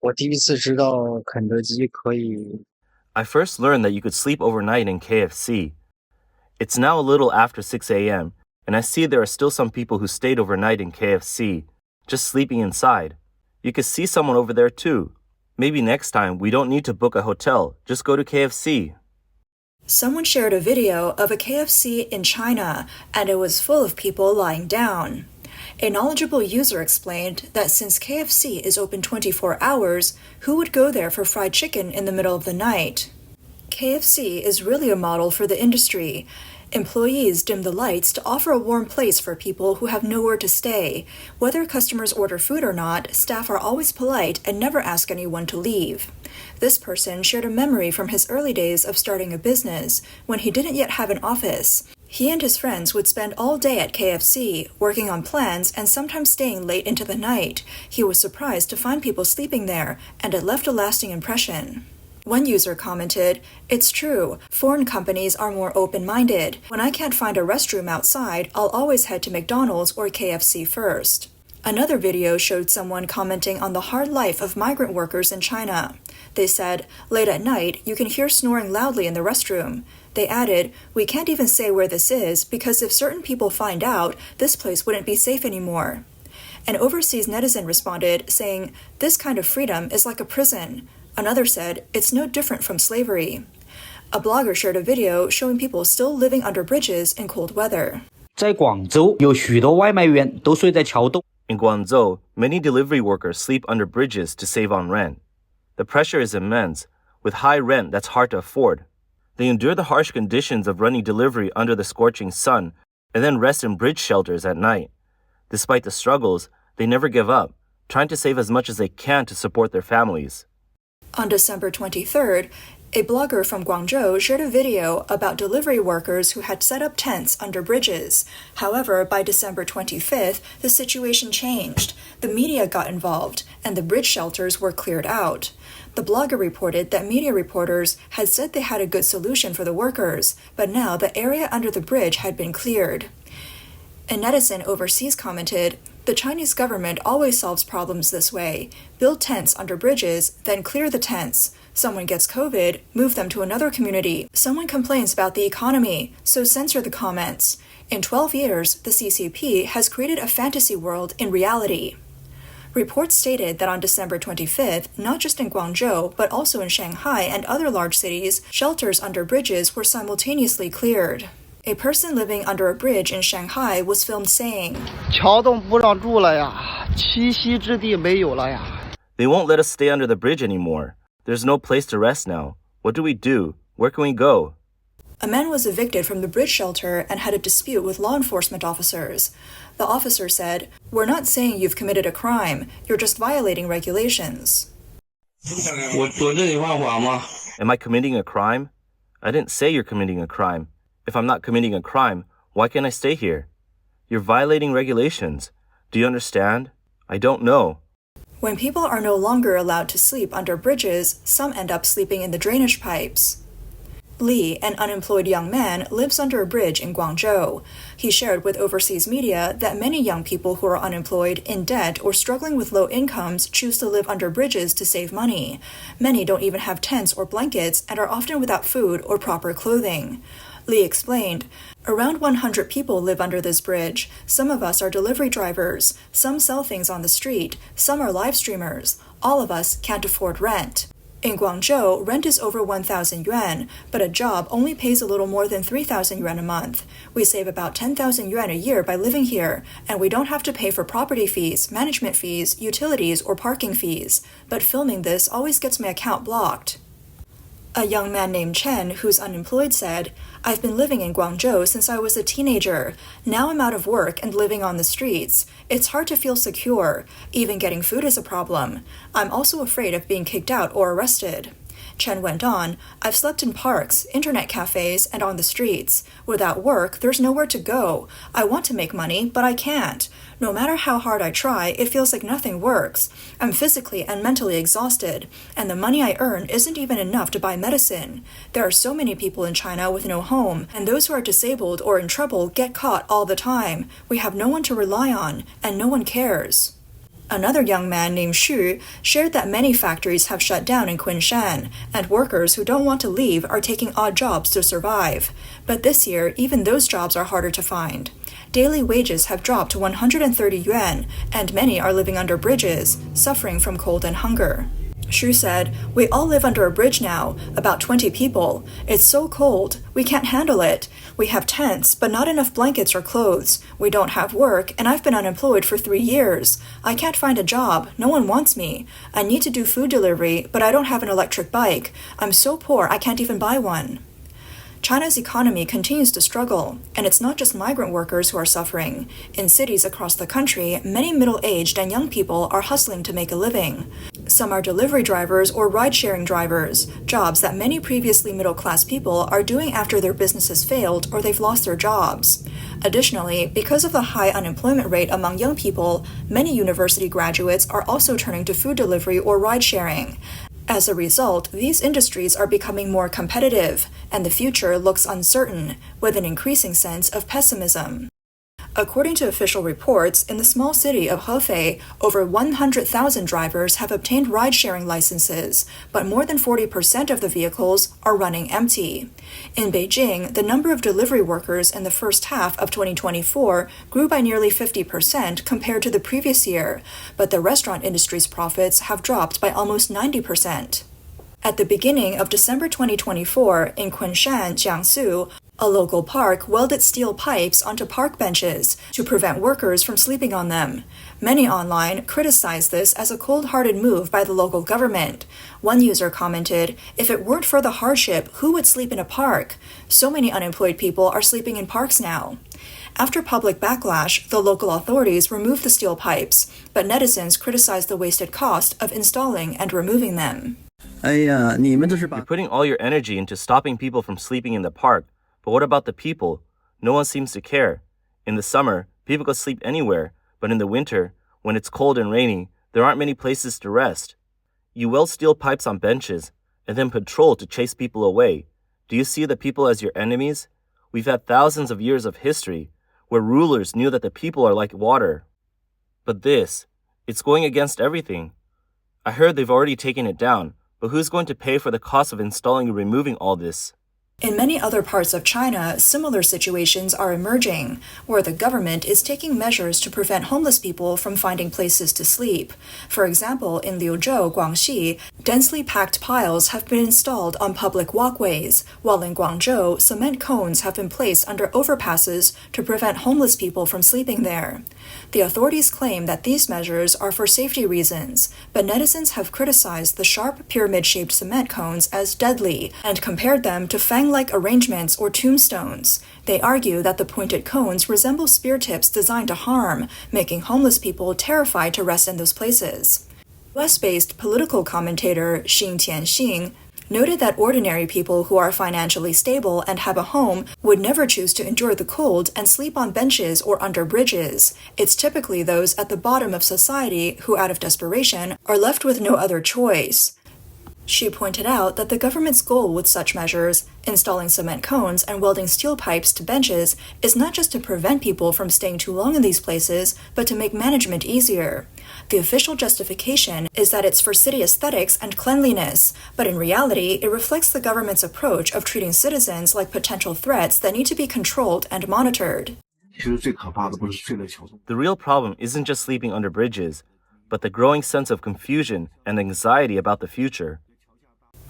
I first learned that you could sleep overnight in KFC. It's now a little after 6 a.m., and I see there are still some people who stayed overnight in KFC, just sleeping inside. You could see someone over there too. Maybe next time we don't need to book a hotel, just go to KFC. Someone shared a video of a KFC in China, and it was full of people lying down. A knowledgeable user explained that since KFC is open 24 hours, who would go there for fried chicken in the middle of the night? KFC is really a model for the industry. Employees dim the lights to offer a warm place for people who have nowhere to stay. Whether customers order food or not, staff are always polite and never ask anyone to leave. This person shared a memory from his early days of starting a business, when he didn't yet have an office. He and his friends would spend all day at KFC, working on plans and sometimes staying late into the night. He was surprised to find people sleeping there, and it left a lasting impression. One user commented, "It's true, foreign companies are more open-minded. When I can't find a restroom outside, I'll always head to McDonald's or KFC first." Another video showed someone commenting on the hard life of migrant workers in China. They said, "Late at night, you can hear snoring loudly in the restroom." They added, "We can't even say where this is because if certain people find out, this place wouldn't be safe anymore." An overseas netizen responded, saying, "This kind of freedom is like a prison." Another said, "It's no different from slavery." A blogger shared a video showing people still living under bridges in cold weather. 在广州有许多外卖员都睡在桥洞。 In Guangzhou, many delivery workers sleep under bridges to save on rent. The pressure is immense. With high rent that's hard to afford. They endure the harsh conditions of running delivery under the scorching sun and then rest in bridge shelters at night. Despite the struggles, they never give up, trying to save as much as they can to support their families. On December 23rd, a blogger from Guangzhou shared a video about delivery workers who had set up tents under bridges. However, by December 25th, the situation changed. The media got involved, and the bridge shelters were cleared out. The blogger reported that media reporters had said they had a good solution for the workers, but now the area under the bridge had been cleared. A netizen overseas commented, "The Chinese government always solves problems this way. Build tents under bridges, then clear the tents. Someone gets COVID, move them to another community. Someone complains about the economy, so censor the comments. In 12 years, the CCP has created a fantasy world in reality." Reports stated that on December 25th, not just in Guangzhou, but also in Shanghai and other large cities, shelters under bridges were simultaneously cleared. A person living under a bridge in Shanghai was filmed saying, 桥洞不让住了呀，栖息之地没有了呀。 They won't let us stay under the bridge anymore. There's no place to rest now. What do we do? Where can we go? A man was evicted from the bridge shelter and had a dispute with law enforcement officers. The officer said, "We're not saying you've committed a crime. You're just violating regulations." Am I committing a crime? I didn't say you're committing a crime. If I'm not committing a crime, why can't I stay here? You're violating regulations. Do you understand? I don't know. When people are no longer allowed to sleep under bridges, some end up sleeping in the drainage pipes. Lee, an unemployed young man, lives under a bridge in Guangzhou. He shared with overseas media that many young people who are unemployed, in debt, or struggling with low incomes choose to live under bridges to save money. Many don't even have tents or blankets and are often without food or proper clothing. Lee explained, "Around 100 people live under this bridge. Some of us are delivery drivers. Some sell things on the street. Some are live streamers. All of us can't afford rent." In Guangzhou, rent is over 1,000 yuan, but a job only pays a little more than 3,000 yuan a month. We save about 10,000 yuan a year by living here, and we don't have to pay for property fees, management fees, utilities, or parking fees. But filming this always gets my account blocked. A young man named Chen, who's unemployed, said, "I've been living in Guangzhou since I was a teenager. Now I'm out of work and living on the streets. It's hard to feel secure. Even getting food is a problem. I'm also afraid of being kicked out or arrested." Chen went on, "I've slept in parks, internet cafes, and on the streets. Without work, there's nowhere to go. I want to make money, but I can't. No matter how hard I try, it feels like nothing works. I'm physically and mentally exhausted, and the money I earn isn't even enough to buy medicine. There are so many people in China with no home, and those who are disabled or in trouble get caught all the time. We have no one to rely on, and no one cares." Another young man named Xu shared that many factories have shut down in Kunshan, and workers who don't want to leave are taking odd jobs to survive. But this year, even those jobs are harder to find. Daily wages have dropped to 130 yuan, and many are living under bridges, suffering from cold and hunger. Xu said, "We all live under a bridge now, about 20 people. It's so cold, we can't handle it. We have tents, but not enough blankets or clothes. We don't have work, and I've been unemployed for 3 years. I can't find a job, no one wants me. I need to do food delivery, but I don't have an electric bike. I'm so poor I can't even buy one." China's economy continues to struggle, and it's not just migrant workers who are suffering. In cities across the country, many middle-aged and young people are hustling to make a living. Some are delivery drivers or ride-sharing drivers, jobs that many previously middle-class people are doing after their businesses failed or they've lost their jobs. Additionally, because of the high unemployment rate among young people, many university graduates are also turning to food delivery or ride-sharing. As a result, these industries are becoming more competitive, and the future looks uncertain, with an increasing sense of pessimism. According to official reports, in the small city of Hefei, over 100,000 drivers have obtained ride-sharing licenses, but more than 40% of the vehicles are running empty. In Beijing, the number of delivery workers in the first half of 2024 grew by nearly 50% compared to the previous year, but the restaurant industry's profits have dropped by almost 90%. At the beginning of December 2024, in Kunshan, Jiangsu, a local park welded steel pipes onto park benches to prevent workers from sleeping on them. Many online criticized this as a cold-hearted move by the local government. One user commented, "If it weren't for the hardship, who would sleep in a park? So many unemployed people are sleeping in parks now." After public backlash, the local authorities removed the steel pipes, but netizens criticized the wasted cost of installing and removing them. You're putting all your energy into stopping people from sleeping in the park, but what about the people? No one seems to care. In the summer, people can sleep anywhere, but in the winter, when it's cold and rainy, there aren't many places to rest. You weld steel pipes on benches, and then patrol to chase people away. Do you see the people as your enemies? We've had thousands of years of history, where rulers knew that the people are like water. But this, it's going against everything. I heard they've already taken it down, but who's going to pay for the cost of installing and removing all this? In many other parts of China, similar situations are emerging, where the government is taking measures to prevent homeless people from finding places to sleep. For example, in Liuzhou, Guangxi, densely packed piles have been installed on public walkways, while in Guangzhou, cement cones have been placed under overpasses to prevent homeless people from sleeping there. The authorities claim that these measures are for safety reasons, but netizens have criticized the sharp pyramid-shaped cement cones as deadly and compared them to fang-like arrangements or tombstones. They argue that the pointed cones resemble spear tips designed to harm, making homeless people terrified to rest in those places. US-based political commentator Xing Tianxing noted that ordinary people who are financially stable and have a home would never choose to endure the cold and sleep on benches or under bridges. It's typically those at the bottom of society who, out of desperation, are left with no other choice. She pointed out that the government's goal with such measures, installing cement cones and welding steel pipes to benches, is not just to prevent people from staying too long in these places, but to make management easier. The official justification is that it's for city aesthetics and cleanliness, but in reality, it reflects the government's approach of treating citizens like potential threats that need to be controlled and monitored. The real problem isn't just sleeping under bridges, but the growing sense of confusion and anxiety about the future.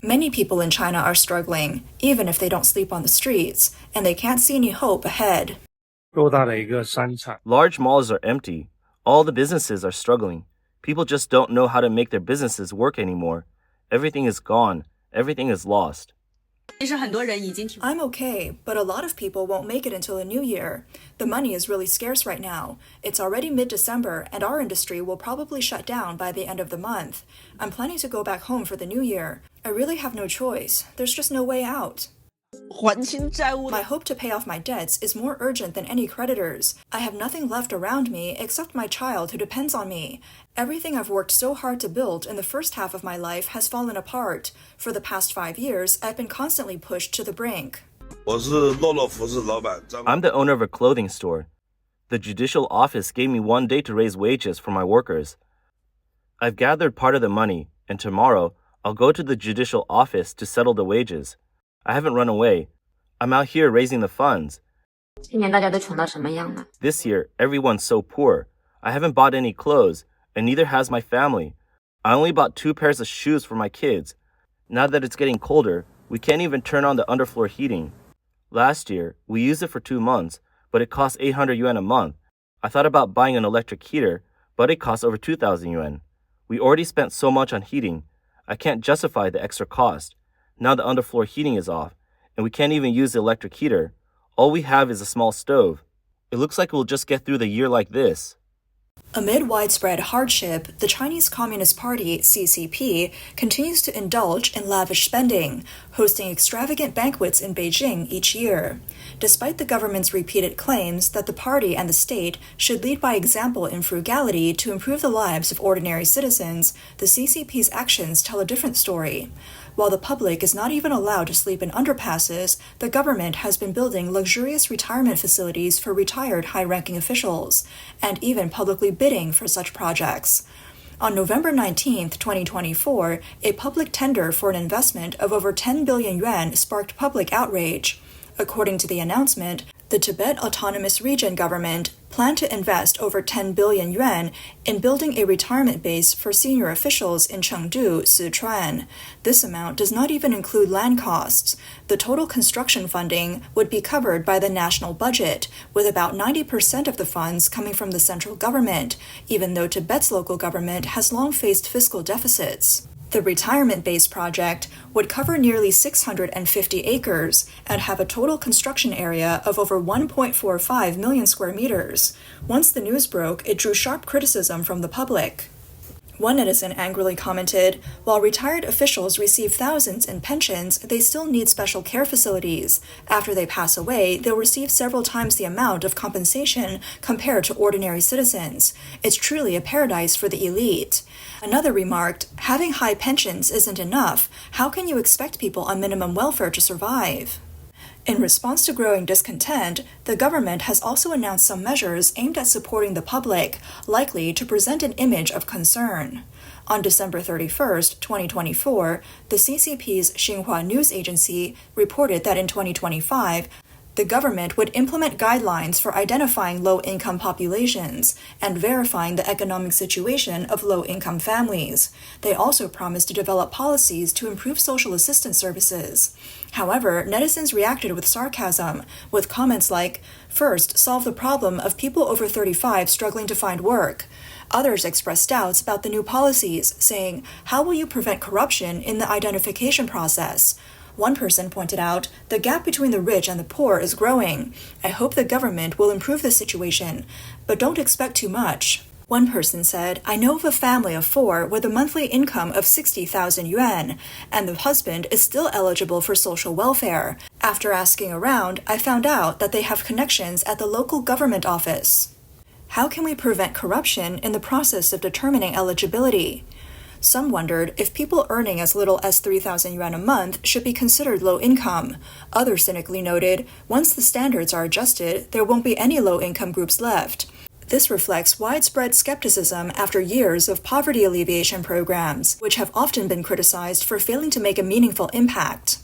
Many people in China are struggling, even if they don't sleep on the streets, and they can't see any hope ahead. Large malls are empty. All the businesses are struggling. People just don't know how to make their businesses work anymore. Everything is gone. Everything is lost. I'm okay, but a lot of people won't make it until the new year. The money is really scarce right now. It's already mid-December, and our industry will probably shut down by the end of the month. I'm planning to go back home for the new year. I really have no choice. There's just no way out. My hope to pay off my debts is more urgent than any creditors. I have nothing left around me except my child who depends on me. Everything I've worked so hard to build in the first half of my life has fallen apart. For the past 5 years, I've been constantly pushed to the brink. I'm the owner of a clothing store. The judicial office gave me 1 day to raise wages for my workers, I've gathered part of the money, and tomorrow I'll go to the judicial office to settle the wages. I haven't run away. I'm out here raising the funds. 今年大家都穷到什么样呢？ This year, everyone's so poor. I haven't bought any clothes, and neither has my family. I only bought 2 pairs of shoes for my kids. Now that it's getting colder, we can't even turn on the underfloor heating. Last year, we used it for 2 months, but it cost 800 yuan a month. I thought about buying an electric heater, but it costs over 2,000 yuan. We already spent so much on heating. I can't justify the extra cost. Now the underfloor heating is off, and we can't even use the electric heater. All we have is a small stove. It looks like we'll just get through the year like this. Amid widespread hardship, the Chinese Communist Party, CCP, continues to indulge in lavish spending, hosting extravagant banquets in Beijing each year. Despite the government's repeated claims that the party and the state should lead by example in frugality to improve the lives of ordinary citizens, the CCP's actions tell a different story. While the public is not even allowed to sleep in underpasses, the government has been building luxurious retirement facilities for retired high-ranking officials, and even publicly bidding for such projects. On November 19, 2024, a public tender for an investment of over 10 billion yuan sparked public outrage. According to the announcement, the Tibet Autonomous Region government planned to invest over 10 billion yuan in building a retirement base for senior officials in Chengdu, Sichuan. This amount does not even include land costs. The total construction funding would be covered by the national budget, with about 90% of the funds coming from the central government, even though Tibet's local government has long faced fiscal deficits. The retirement-based project would cover nearly 650 acres and have a total construction area of over 1.45 million square meters. Once the news broke, it drew sharp criticism from the public. One netizen angrily commented, "While retired officials receive thousands in pensions, they still need special care facilities. After they pass away, they'll receive several times the amount of compensation compared to ordinary citizens. It's truly a paradise for the elite." Another remarked, "Having high pensions isn't enough. How can you expect people on minimum welfare to survive?" In response to growing discontent, the government has also announced some measures aimed at supporting the public, likely to present an image of concern. On December 31, 2024, the CCP's Xinhua News Agency reported that in 2025, the government would implement guidelines for identifying low-income populations and verifying the economic situation of low-income families. They also promised to develop policies to improve social assistance services. However, netizens reacted with sarcasm, with comments like, "First, solve the problem of people over 35 struggling to find work." Others expressed doubts about the new policies, saying, "How will you prevent corruption in the identification process?" One person pointed out, "The gap between the rich and the poor is growing. I hope the government will improve the situation, but don't expect too much." One person said, "I know of a family of 4 with a monthly income of 60,000 yuan, and the husband is still eligible for social welfare. After asking around, I found out that they have connections at the local government office." How can we prevent corruption in the process of determining eligibility? Some wondered if people earning as little as 3,000 yuan a month should be considered low income. Others cynically noted, once the standards are adjusted, there won't be any low-income groups left. This reflects widespread skepticism after years of poverty alleviation programs, which have often been criticized for failing to make a meaningful impact.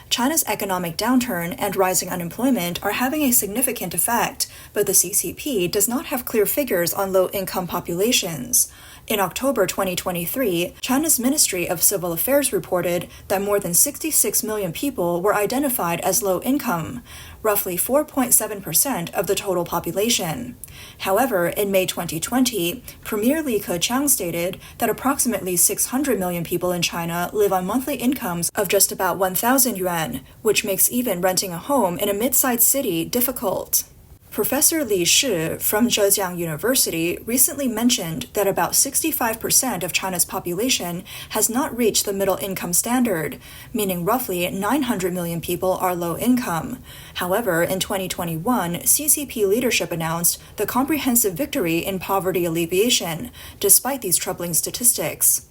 China's economic downturn and rising unemployment are having a significant effect, but the CCP does not have clear figures on low-income populations. In October 2023, China's Ministry of Civil Affairs reported that more than 66 million people were identified as low income, roughly 4.7% of the total population. However, in May 2020, Premier Li Keqiang stated that approximately 600 million people in China live on monthly incomes of just about 1,000 yuan, which makes even renting a home in a mid-sized city difficult. Professor Li Shi from Zhejiang University recently mentioned that about 65% of China's population has not reached the middle income standard, meaning roughly 900 million people are low income. However, in 2021, CCP leadership announced the comprehensive victory in poverty alleviation, despite these troubling statistics.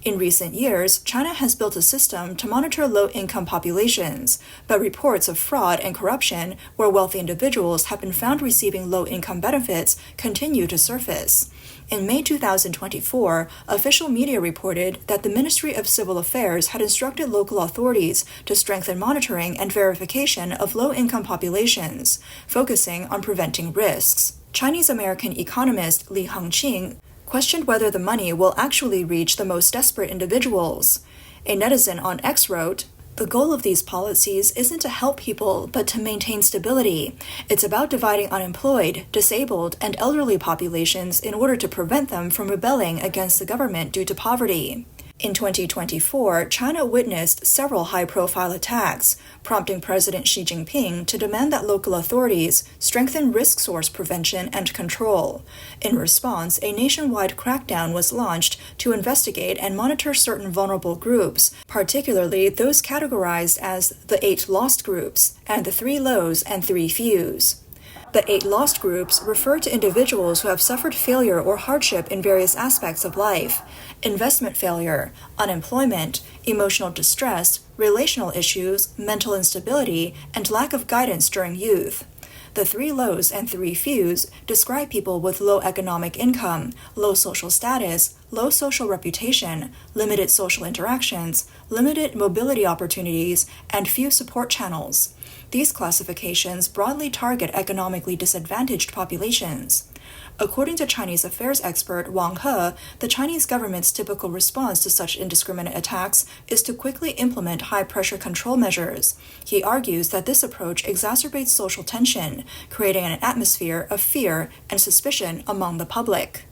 In recent years, China has built a system to monitor low-income populations, but reports of fraud and corruption where wealthy individuals have been found receiving low-income benefits continue to surface. In May 2024, official media reported that the Ministry of Civil Affairs had instructed local authorities to strengthen monitoring and verification of low-income populations, focusing on preventing risks. Chinese-American economist Li Hengqing questioned whether the money will actually reach the most desperate individuals. A netizen on X wrote, "The goal of these policies isn't to help people, but to maintain stability. It's about dividing unemployed, disabled, and elderly populations in order to prevent them from rebelling against the government due to poverty." In 2024, China witnessed several high-profile attacks, prompting President Xi Jinping to demand that local authorities strengthen risk source prevention and control. In response, a nationwide crackdown was launched to investigate and monitor certain vulnerable groups, particularly those categorized as the 8 lost groups and the 3 lows and 3 fews. The 8 lost groups refer to individuals who have suffered failure or hardship in various aspects of life: investment failure, unemployment, emotional distress, relational issues, mental instability, and lack of guidance during youth. The 3 lows and 3 fews describe people with low economic income, low social status, low social reputation, limited social interactions, limited mobility opportunities, and few support channels. These classifications broadly target economically disadvantaged populations. According to Chinese affairs expert Wang He, the Chinese government's typical response to such indiscriminate attacks is to quickly implement high-pressure control measures. He argues that this approach exacerbates social tension, creating an atmosphere of fear and suspicion among the public.